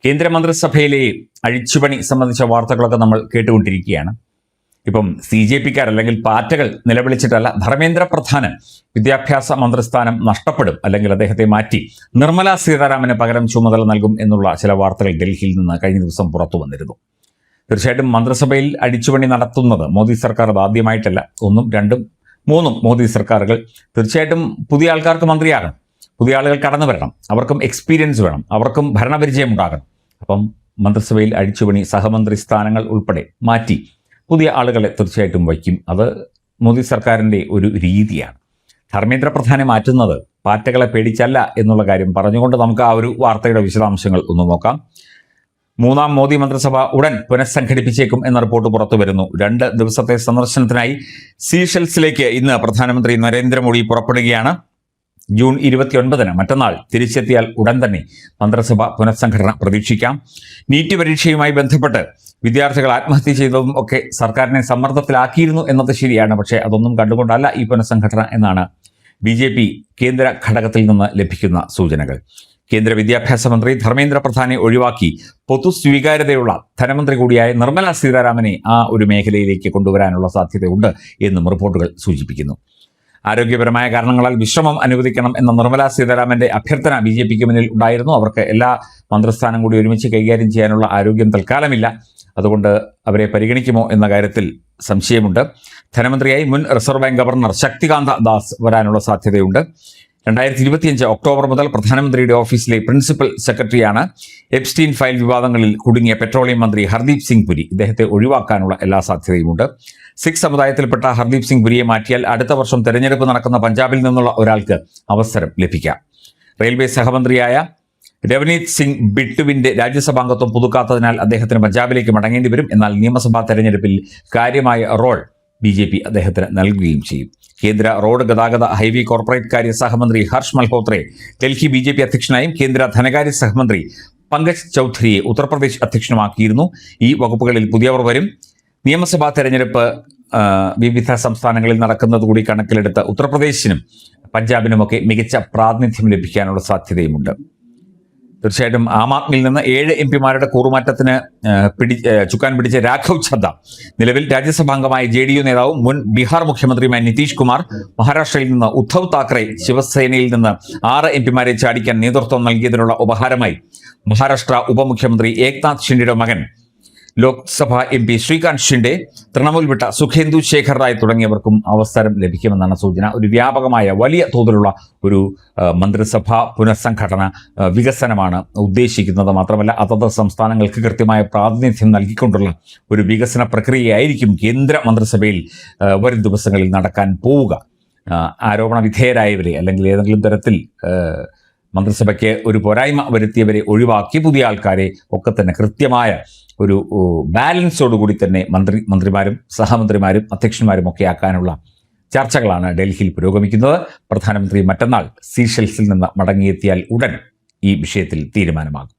കേന്ദ്രമന്ത്രിസഭയിലെ അഴിച്ചുപണി സംബന്ധിച്ച വാർത്തകളൊക്കെ നമ്മൾ കേട്ടുകൊണ്ടിരിക്കുകയാണ്. ഇപ്പം CJPക്കാർ അല്ലെങ്കിൽ പാറ്റകൾ നിലവിളിച്ചിട്ടല്ല, ധർമ്മേന്ദ്ര പ്രധാന് വിദ്യാഭ്യാസ മന്ത്രിസ്ഥാനം നഷ്ടപ്പെടും, അല്ലെങ്കിൽ അദ്ദേഹത്തെ മാറ്റി നിർമ്മല സീതാരാമന് പകരം ചുമതല നൽകും എന്നുള്ള ചില വാർത്തകൾ ഡൽഹിയിൽ നിന്ന് കഴിഞ്ഞ ദിവസം പുറത്തു വന്നിരുന്നു. തീർച്ചയായിട്ടും മന്ത്രിസഭയിൽ അഴിച്ചുപണി നടത്തുന്നത് മോദി സർക്കാർ അത് ആദ്യമായിട്ടല്ല. 1, 2, 3 മോദി സർക്കാരുകൾ തീർച്ചയായിട്ടും പുതിയ ആൾക്കാർക്ക് മന്ത്രിയാകണം, പുതിയ ആളുകൾ കടന്നു വരണം, അവർക്കും എക്സ്പീരിയൻസ് വേണം, അവർക്കും ഭരണപരിചയം ഉണ്ടാകണം. അപ്പം മന്ത്രിസഭയിൽ അഴിച്ചുപണി, സഹമന്ത്രി സ്ഥാനങ്ങൾ ഉൾപ്പെടെ മാറ്റി പുതിയ ആളുകളെ തീർച്ചയായിട്ടും വയ്ക്കും. അത് മോദി സർക്കാരിൻ്റെ ഒരു രീതിയാണ്. ധർമ്മേന്ദ്ര പ്രധാനെ മാറ്റുന്നത് പാറ്റകളെ പേടിച്ചല്ല എന്നുള്ള കാര്യം പറഞ്ഞുകൊണ്ട് നമുക്ക് ആ ഒരു വാർത്തയുടെ വിശദാംശങ്ങൾ ഒന്ന് നോക്കാം. 3ാം മോദി മന്ത്രിസഭ ഉടൻ പുനഃസംഘടിപ്പിച്ചേക്കും എന്ന റിപ്പോർട്ട് പുറത്തു വരുന്നു. 2 ദിവസത്തെ സന്ദർശനത്തിനായി സീഷെൽസിലേക്ക് ഇന്ന് പ്രധാനമന്ത്രി നരേന്ദ്രമോദി പുറപ്പെടുകയാണ്. ജൂൺ 29 മറ്റന്നാൾ തിരിച്ചെത്തിയാൽ ഉടൻ തന്നെ മന്ത്രിസഭ പുനഃസംഘടന പ്രതീക്ഷിക്കാം. നീറ്റ് പരീക്ഷയുമായി ബന്ധപ്പെട്ട് വിദ്യാർത്ഥികൾ ആത്മഹത്യ ചെയ്തതും ഒക്കെ സർക്കാരിനെ സമ്മർദ്ദത്തിലാക്കിയിരുന്നു എന്നത് ശരിയാണ്. പക്ഷേ അതൊന്നും കണ്ടുകൊണ്ടല്ല ഈ പുനഃസംഘടന എന്നാണ് BJP കേന്ദ്ര ഘടകത്തിൽ നിന്ന് ലഭിക്കുന്ന സൂചനകൾ. കേന്ദ്ര വിദ്യാഭ്യാസ മന്ത്രി ധർമ്മേന്ദ്ര പ്രധാനെ ഒഴിവാക്കി പൊതു സ്വീകാര്യതയുള്ള ധനമന്ത്രി കൂടിയായ നിർമ്മല സീതാരാമനെ ആ ഒരു മേഖലയിലേക്ക് കൊണ്ടുവരാനുള്ള സാധ്യതയുണ്ട് എന്നും റിപ്പോർട്ടുകൾ സൂചിപ്പിക്കുന്നു. ആരോഗ്യപരമായ കാരണങ്ങളാൽ വിശ്രമം അനുവദിക്കണം എന്ന നിർമ്മല സീതാരാമന്റെ അഭ്യർത്ഥന BJPക്ക് മുന്നിൽ ഉണ്ടായിരുന്നു. അവർക്ക് എല്ലാ മന്ത്രിസ്ഥാനം കൂടി ഒരുമിച്ച് കൈകാര്യം ചെയ്യാനുള്ള ആരോഗ്യം തൽക്കാലമില്ല. അതുകൊണ്ട് അവരെ പരിഗണിക്കുമോ എന്ന കാര്യത്തിൽ സംശയമുണ്ട്. ധനമന്ത്രിയായി മുൻ reserve bank governor Shaktikanta Das വരാനുള്ള സാധ്യതയുണ്ട്. 2025 ഒക്ടോബർ മുതൽ പ്രധാനമന്ത്രിയുടെ ഓഫീസിലെ പ്രിൻസിപ്പൽ സെക്രട്ടറിയാണ് എപ്സ്റ്റീൻ ഫയൽ വിവാദങ്ങളിൽ കുടുങ്ങിയ പെട്രോളിയം മന്ത്രി ഹർദീപ് സിംഗ് പുരി. ഇദ്ദേഹത്തെ ഒഴിവാക്കാനുള്ള എല്ലാ സാധ്യതയുമുണ്ട്. സിഖ് സമുദായത്തിൽപ്പെട്ട ഹർദീപ് സിംഗ് പുരിയെ മാറ്റിയാൽ അടുത്ത വർഷം തെരഞ്ഞെടുപ്പ് നടക്കുന്ന പഞ്ചാബിൽ നിന്നുള്ള ഒരാൾക്ക് അവസരം ലഭിക്കാം. റെയിൽവേ സഹമന്ത്രിയായ രവനീത് സിംഗ് ബിട്ടുവിന്റെ രാജ്യസഭാംഗത്വം പുതുക്കാത്തതിനാൽ അദ്ദേഹത്തിന് പഞ്ചാബിലേക്ക് മടങ്ങേണ്ടി വരും. എന്നാൽ നിയമസഭാ തെരഞ്ഞെടുപ്പിൽ കാര്യമായ റോൾ BJP അദ്ദേഹത്തിന് നൽകുകയും ചെയ്യും. കേന്ദ്ര റോഡ് ഗതാഗത ഹൈവേ കോർപ്പറേറ്റ് കാര്യ സഹമന്ത്രി ഹർഷ് മൽഹോത്രയെ ഡൽഹി BJP അധ്യക്ഷനായും കേന്ദ്ര ധനകാര്യ സഹമന്ത്രി പങ്കജ് ചൗധരിയെ ഉത്തർപ്രദേശ് അധ്യക്ഷനുമാക്കിയിരുന്നു. ഈ വകുപ്പുകളിൽ പുതിയവർ വരും. നിയമസഭാ തെരഞ്ഞെടുപ്പ് വിവിധ സംസ്ഥാനങ്ങളിൽ നടക്കുന്നത് കൂടി കണക്കിലെടുത്ത് ഉത്തർപ്രദേശിനും പഞ്ചാബിനുമൊക്കെ മികച്ച പ്രാതിനിധ്യം ലഭിക്കാനുള്ള സാധ്യതയുമുണ്ട്. തീർച്ചയായിട്ടും ആം ആദ്മിയിൽ നിന്ന് 7 MPമാരുടെ കൂറുമാറ്റത്തിന് ചുക്കാൻ പിടിച്ച രാഘവ് ഛദ്ദ നിലവിൽ രാജ്യസഭാംഗമായ JDU നേതാവും മുൻ ബീഹാർ മുഖ്യമന്ത്രിയുമായ നിതീഷ് കുമാർ, മഹാരാഷ്ട്രയിൽ നിന്ന് ഉദ്ധവ് താക്കറെ, ശിവസേനയിൽ നിന്ന് 6 MPമാരെ ചാടിക്കാൻ നേതൃത്വം നൽകിയതിനുള്ള ഉപഹാരമായി മഹാരാഷ്ട്ര ഉപമുഖ്യമന്ത്രി ഏക്നാഥ് ഷിൻഡെയുടെ മകൻ ലോക്സഭാ MP ശ്രീകാന്ത് ഷിൻഡെ, തൃണമൂൽ വിട്ട സുഖേന്ദു ശേഖർ റായ് തുടങ്ങിയവർക്കും അവസരം ലഭിക്കുമെന്നാണ് സൂചന. ഒരു വ്യാപകമായ വലിയ തോതിലുള്ള ഒരു മന്ത്രിസഭാ പുനഃസംഘടന വികസനമാണ് ഉദ്ദേശിക്കുന്നത്. മാത്രമല്ല അതത് സംസ്ഥാനങ്ങൾക്ക് കൃത്യമായ പ്രാതിനിധ്യം നൽകിക്കൊണ്ടുള്ള ഒരു വികസന പ്രക്രിയയായിരിക്കും കേന്ദ്ര മന്ത്രിസഭയിൽ വരും ദിവസങ്ങളിൽ നടക്കാൻ പോവുക. ആരോപണ വിധേയരായവരെ അല്ലെങ്കിൽ ഏതെങ്കിലും തരത്തിൽ മന്ത്രിസഭയ്ക്ക് ഒരു പോരായ്മ വരുത്തിയവരെ ഒഴിവാക്കി പുതിയ ആൾക്കാരെ ഒക്കെ തന്നെ കൃത്യമായ ഒരു ബാലൻസോടുകൂടി തന്നെ മന്ത്രിമാരും സഹമന്ത്രിമാരും അധ്യക്ഷന്മാരും ഒക്കെ ആക്കാനുള്ള ചർച്ചകളാണ് ഡൽഹിയിൽ പുരോഗമിക്കുന്നത്. പ്രധാനമന്ത്രി മറ്റന്നാൾ സീഷെൽസിൽ നിന്ന് മടങ്ങിയെത്തിയാൽ ഉടൻ ഈ വിഷയത്തിൽ തീരുമാനമാകും.